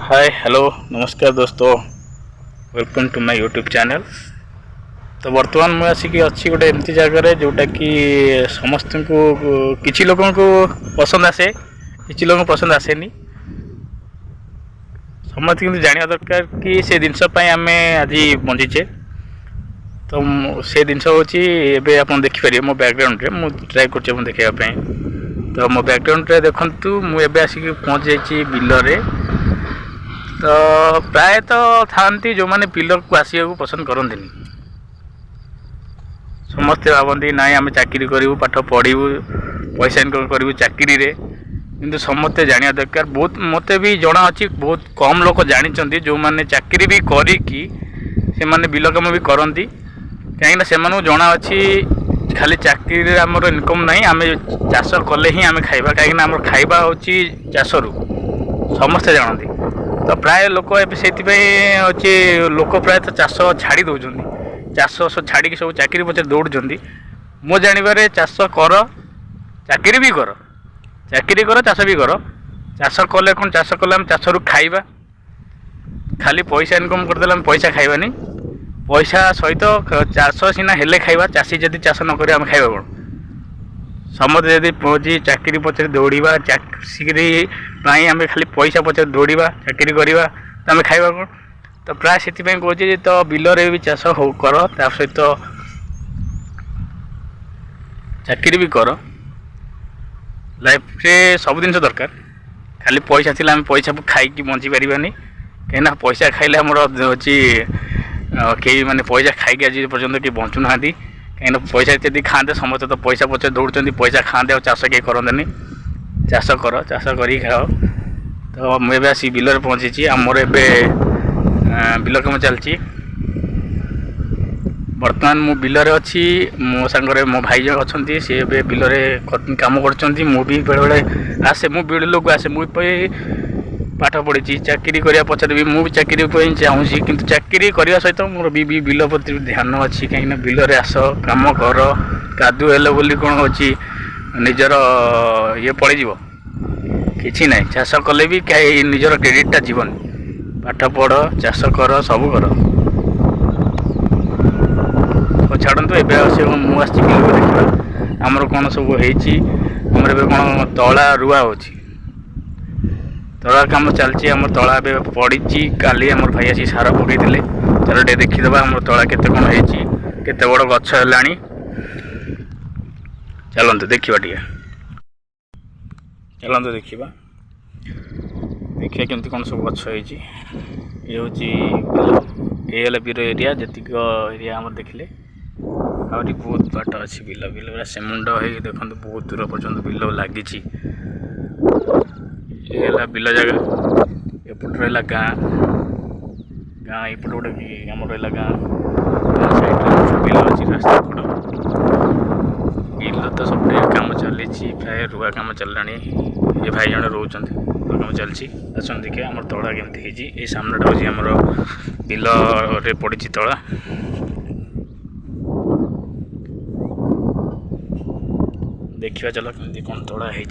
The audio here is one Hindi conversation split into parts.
हाय हेलो नमस्कार दोस्तों, welcome to my YouTube channel. तो बर्तमान मुझे आसिक अच्छी गोटे एमती जगह जोटा कि समस्त को किसी लोक पसंद आसे, किसी लोक पसंद आसेनी। समस्त कि जाना दरकार कि से जिनस आम आज बंचीचे। तो से जिनस हूँ आप देखिपारे मो बैकग्राउंड रे मुझे ट्राए कर देखापी। तो मो बैकग्राउंड रे देखु मुझे आसिक पहुँच जाइए बिलरे। तो प्रायतः थांती जो मैंने बिल को आसिया को पसंद करते। समस्ते भावती ना आम चाकरी करूँ, पाठ पढ़ू, पैसा इनकम करूँ चाकरी रे। किंतु समस्ते जाना दरकार। बहुत मत भी जना अच्छी बहुत कम लोग जानते जो मैंने चाकरी भी करी से माने बिल कम भी करती। कहीं से जना अच्छी खाली चाकरी आमर इनकम नहीं, आम चाष कले ही आम खाइबा। कहीं आम खाइबा हूँ चाषरू समस्ते जानती। तो प्राय लोक से अच्छे लोक प्राय तो चाष छाड़ी दौरान, चाष छाड़ी सब चाकरी पचे दौड़ुंट। मो जानवर चाष कर, चाकरी भी कर, चाकरी कर, चाष भी कर। चाष कले कौन, चाष कले आम चाषरू खाइबा। खाली पैसा इनकम करदे आम पैसा खाइबानी, पैसा सहित चाष सीना हेले खाइबा। चाषी जदि चाष न कर आम खाइबा कौन? समझे जदि पहुँची चाकरी पचर दौड़ा, चाकरी आम खाली पैसा पचर दौड़ा, चाकरी करवा तो आम खाइबा कौन? तो प्राय से कहूँ तो बिलरे भी चाष हो कर, ता सहित चाकरी भी कर। लाइफ रे सब जिन दरकार। खाली पैसा थी आम पैसा खाई बंची पारानी। कहीं पैसा खाइले आमर हूँ कई माने पैसा खाई आज पर्यटन कि बचुना। कहीं पैसा यदि खाते समस्त तो पैसा पचे दौड़ते, पैसा खाते और चाष कहीं करते। चाष कर, चाष कर खाओ। तो मुझे आसिक बिलर पहुँची। आमर एवं बिल कम चलती। बर्तमान मु बिलरे अच्छी, मो सांगे मो भाई जन अच्छा सी बिलरे कम कर। मुझे बेले बेले आसे, मु बिल को आसे, मुझे पाठ पढ़ी चाकरी करने पचर भी मुझे चाकरी चाहूँगी। किंतु चाकरी करने सहित मोर भी बिल प्रति ध्यान अच्छी। कहीं बिलरे आस कम कर, कादु हेले बोली कौन हो निजर ये पड़ज कि ना। चाष कले भी कहीं निजर क्रेडिटा जीवन। पाठ पढ़, चाष कर, सब कर। तो छाड़ू एवं मुझे बिल को देखा आमर कौन सब होमर कौन तला रुआ हो, तला कम चलती। आम तला पड़ी काली आम भाई आसी सार पकई। चलो टे देखीदे आम तला केते कौन होते बड़ गछ है। चलते देखा टे, चलते देखा देखिए केमती कौन सब गछ ये हूँ बीर एरिया। जी एरिया आम देखिले आहरी बहुत बाट अच्छी बिल बिल पूरा सेमुंड हो देखते बहुत दूर पर्यटन बिल लगी। ये बिल जगह एपट रहा गाँ, गाँ एपट गोटे आम रहा गाँ सैड बिल अच्छी रास्ता पट बिल तो सब कम चली। प्राय रुआ कम चलला। ये भाई जन रोच कम चलती। आसन देखिए आम तला केमती ये सामनाटा हूँ आमर बिल रे पड़ी तला। देखिए चलो केमती कौन तला है।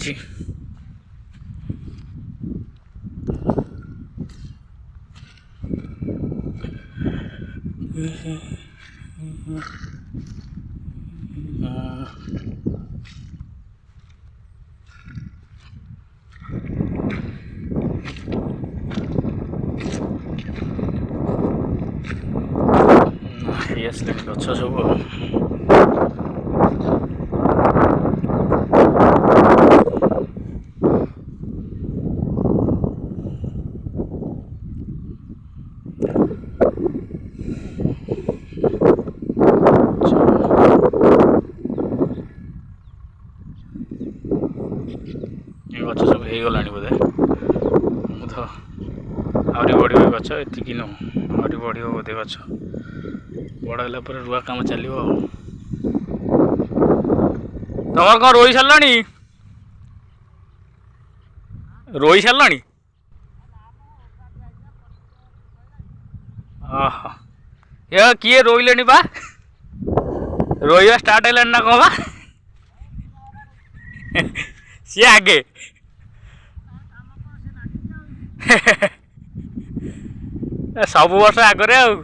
ये गछ सब गछ सब होगला बोधे। तो आहरी बढ़ गछ एतिक नु आहरी बढ़ बोधे गछ बड़ है रुआ कम चलो। तुम कौन रोई सारा रोई सारा ये किए रोइले बा रोइवा स्टार्ट है ना कौन बा सी आगे सब वर्ष आगे आउ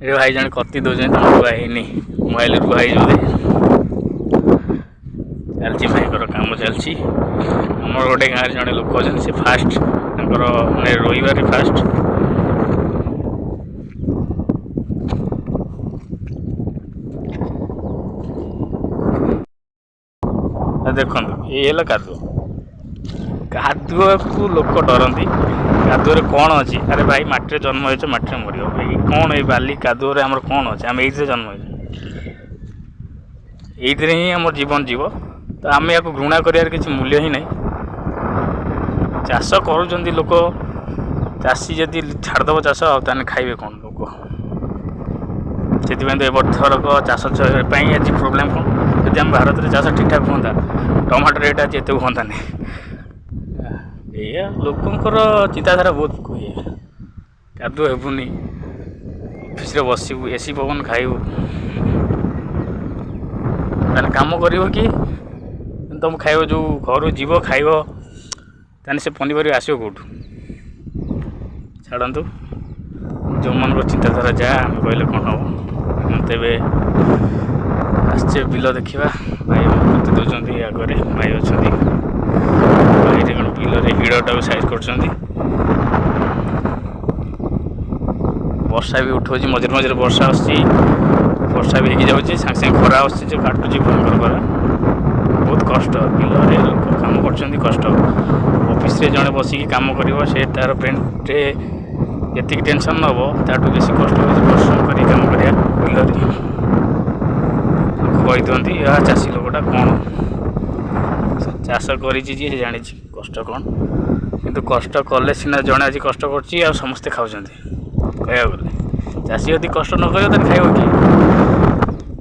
ये भाई जन कति दौरान तुम रुआ है मोबाइल रुआ चलती भाई कम चलती आमर गोटे गाँव जड़े लोक अच्छे से फास्ट मैंने रविवार फास्ट देखो ये कादुआ को लोक डरती कादुआ कौन अच्छी अरे भाई मटी जन्म हो मटी मर भाई कौन ये बाली कादुआ आम कौन अच्छे आम ये जन्म ये ही आम जीवन जीव तो आम या घृणा कर किसी मूल्य ही ना चाष कर लोक चाषी जदि छाड़देव चाष आने खाइबे कौन लोक से थरक चाष आज प्रोब्लेम कौन जब आम भारत में चाष ठीक ठाक हाँ टमाटर रेट आज एत हाँ ये लोकंर चिंताधारा बहुत कादुआ हेबुनि ऑफिस बसबू एसी पवन खाइबू काम कर कि तुम खाइब जो घर जीव खाइब से पनीपरिया आसो कौटू छाड़ू जो मन चिंताधारा जहाँ आम कहले कौन हम मत आसचे बिल देखा भाई मत दौरान आगे भाई अच्छा बिलरे हिड़टा साइज कर वर्षा भी उठो मझे मझे वर्षा वर्षा भी हो सागे सागे खरा आस काटुची भयंकर खरा बहुत कष्ट बिलरे लोक कम कर कष्ट ऑफिस जड़े बसिक कम कर तार पेंट ये टेंशन नब ताठू बेसी कष्ट परिश्रम कर कम कर बिलरे लोक कही दिखती चाषी लोकटा कौन चाष कर जानी कष्ट कौन किंतु कष्ट कले सीना जड़े आज कष्ट कर समस्ते खाऊँ कह गले चाषी यदि कष्ट न कर खाइब कि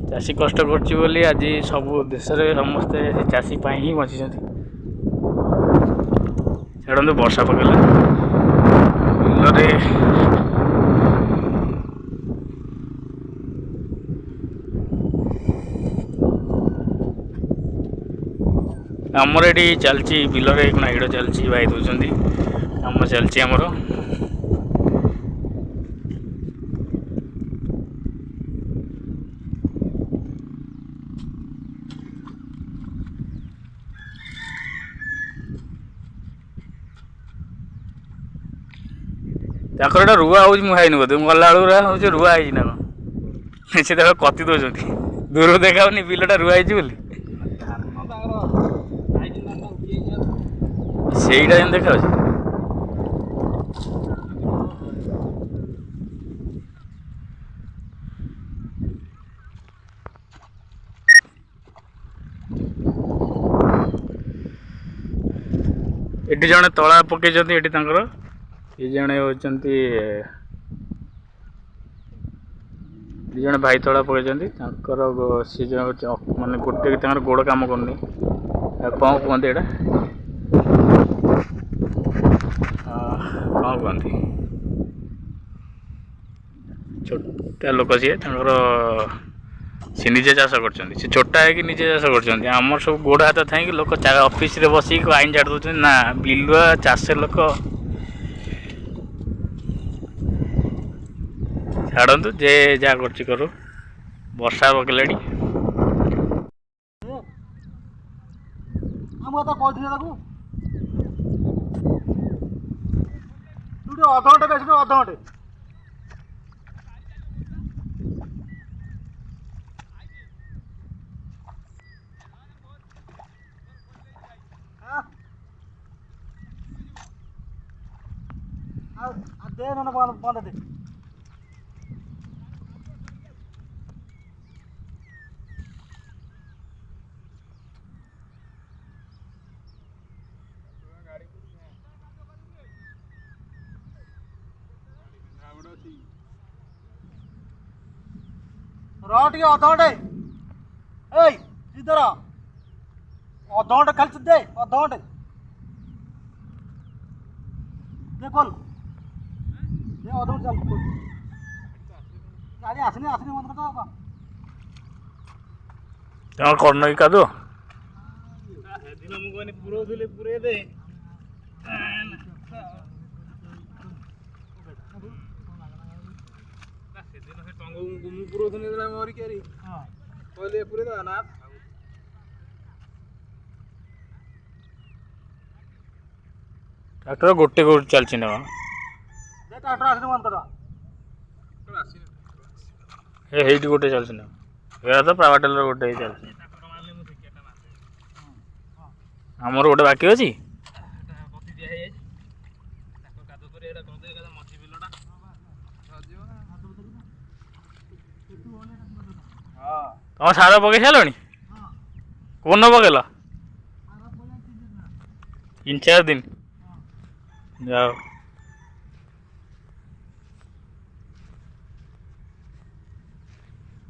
चाषी कष्ट कर आज सब देश में समस्ते चाषी ही बची छाड़ू वर्षा पकड़ा बिलरे आमर ये चलती बिलरे हिड़ चलती भाई दौरान कम चलती आमर ताकर रुआ हो मुझे बोधे गला हूँ रुआ है ना कौन से कति दौरान दूर देखा बिलटा रुआ है ସେଇଟା ଯେମିତି ଦେଖାଯାଉଛି ଏଠି ଜଣେ ତଳା ପକେଇଛନ୍ତି ଏଠି ତାଙ୍କର ଏ ଜଣେ ହଉଛନ୍ତି ଦି ଜଣେ ଭାଇ ତଳା ପକେଇଛନ୍ତି ତାଙ୍କର ସେ ମାନେ ଗୋଟେ ତାଙ୍କର ଗୋଡ଼ କାମ କରୁନି କ'ଣ କୁହନ୍ତି ଏଇଟା कौन कहती छोटा लोक सी निजे चाष कर छोटा है कि निजे चाष कर आमर सब गोड़ हाथ था कि लोक ऑफिस रे बसिक आईन छाड़ दौरान ना बिलुआ चाष लोक छाड़ू जे जहाँ कर वर्षा पकड़ा अधघंटे बेस अधघंटे दे ना बंद दे रे अधघंटे इधर अधघंटे खाली दे अधघंटे दे कल दे अधघंटे चल गाड़ी आसनी आसनी मत बता क्या करना ही का दो दिन मुझे पूरे दे ମୁଁ ପୁରଉଥିଲି ଯେତେବେଳେ ମରିକି ଆରି ହଁ କହିଲେ ପୁରେଇ ଦେବା ନା ट्रैक्टर गोटे को चलची ना ଦେ ଟ୍ରାକ୍ଟର ଆସିଲେ ବନ୍ଦ କରିଦେବା ଆସିନି ए हेइट गोटे चलची ना एरा तो प्राइवेट टेलर गोटे ही चलची हमर गोटे बाकी अछि ପତି ଦିଆ ହେଇଯାଇଛି ତାକୁ କାଦୁ କରି ଏଇଟା କରିଦେଇ ଏକା ମଝି ବିଲଟା ସଜିବ ନା ହଁ ତମ ସାର ପକେଇ ସାରିଲଣି କୋନ ପକେଇଲ 3-4 दिन जाओ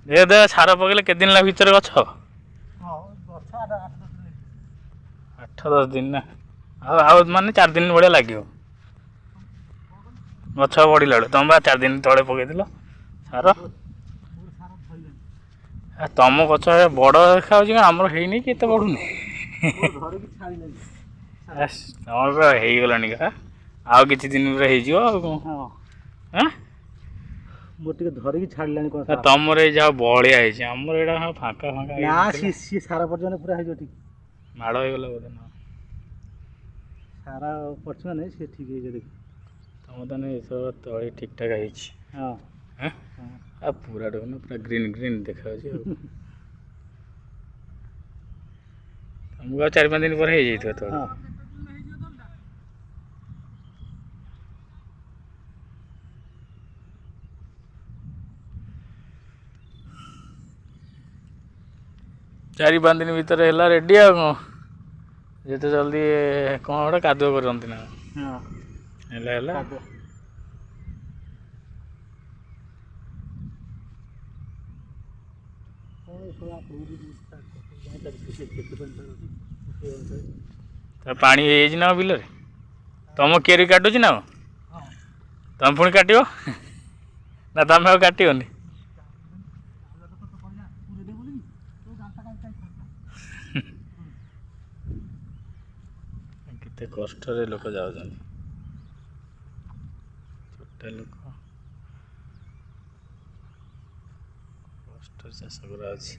दे दे सार पकेले के दिन ला भीतर गछ ହଁ ଗଛ 8-10 दिन ना आउ माने 4 दिन बढ़िया लागियो गछ बढ़िला बेले तुम बा 4 दिन तले पकेई दिलो सार तुम गछ बड़ देखा आमर हेनी कि बढ़ुनी ଧରିକି ଛାଡ଼ିଲେନି ତମର ପୁରା ହେଇଗଲାଣି କା ଆଉ କିଛି ଦିନ ପରେ ହେଇଯିବ ଆଉ କ'ଣ ହଁ ହାଁ ମୋର ଟିକେ ଧରିକି ଛାଡ଼ିଲାଣି କ'ଣ ତମର ଏଇ ଯାହା ବହଳିଆ ହେଇଛି ଆମର ଏଇଟା ଫାଙ୍କା ଫାଙ୍କା ନା ସିଏ ସାର ପର୍ଯ୍ୟନ୍ତ ପୁରା ହେଇଯିବ ଠିକ୍ ମାଡ଼ ହେଇଗଲା ବୋଧେ ନା ସାର ପଡ଼ିଛି ମାନେ ସିଏ ଠିକ୍ ହେଇଯିବ ଦେଖି ତମ ତାହେଲେ ଏସବୁ ତଳି ଠିକ୍ ଠାକ୍ ହେଇଛି ହଁ ହାଁ ଆଉ ପୁରା ଦେଖୁନ ପୁରା ଗ୍ରୀନ୍ ଗ୍ରୀନ୍ ଦେଖାଯାଉଛି ଆଉ ତମକୁ ଆଉ 4-5 ଦିନ ପରେ ହେଇଯାଇଥିବ ତଳି ହଁ चारि 5 दिन भितर है रेडी आ जिते जल्दी कौन गोटे कादुଅ करती ना ହଁ ହେଲା କାଦୁଅ ତା ପାଣି ହେଇଯାଇଛି ନା ବିଲରେ ତମ କିଏରି କାଟୁଛି ନା ତମେ ପୁଣି କାଟିବ ନା ତମେ ଆଉ କାଟିବନି କେତେ କଷ୍ଟରେ ଲୋକ ଯାଉଛନ୍ତି ଛୋଟ ଲୋକ କଷ୍ଟରେ ଚାଷ କରାଯାଉଛି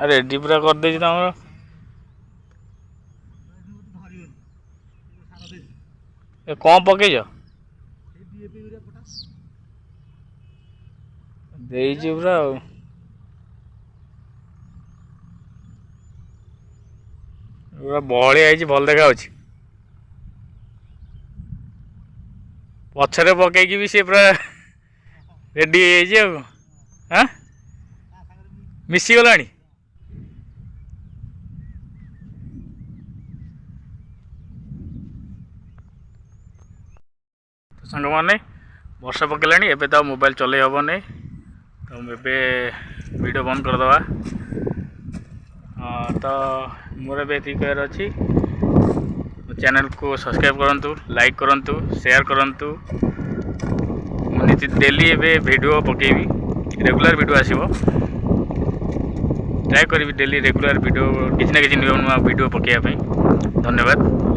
रेडी पूरा कर दे तुम कौन पकईच देइछि पूरा पूरा बहलिया है भल देखा पछरे पकईकि भी सी पूरा रेडी हाँ मिसी गलानी सांग मैंने वर्षा पकड़ानी एबे तो मोबाइल चले हम नहीं तो एबे वीडियो बंद करदे तो मोर ए कहर अच्छी चैनल को सब्सक्राइब करूँ लाइक करूँ शेयर करूँ डेली एबे वीडियो पकेबी रेगुलर वीडियो आसीबो ट्राए करी डेली रेगुलर वीडियो किसी ना किसी नुआ नुआ वीडियो पकेया धन्यवाद।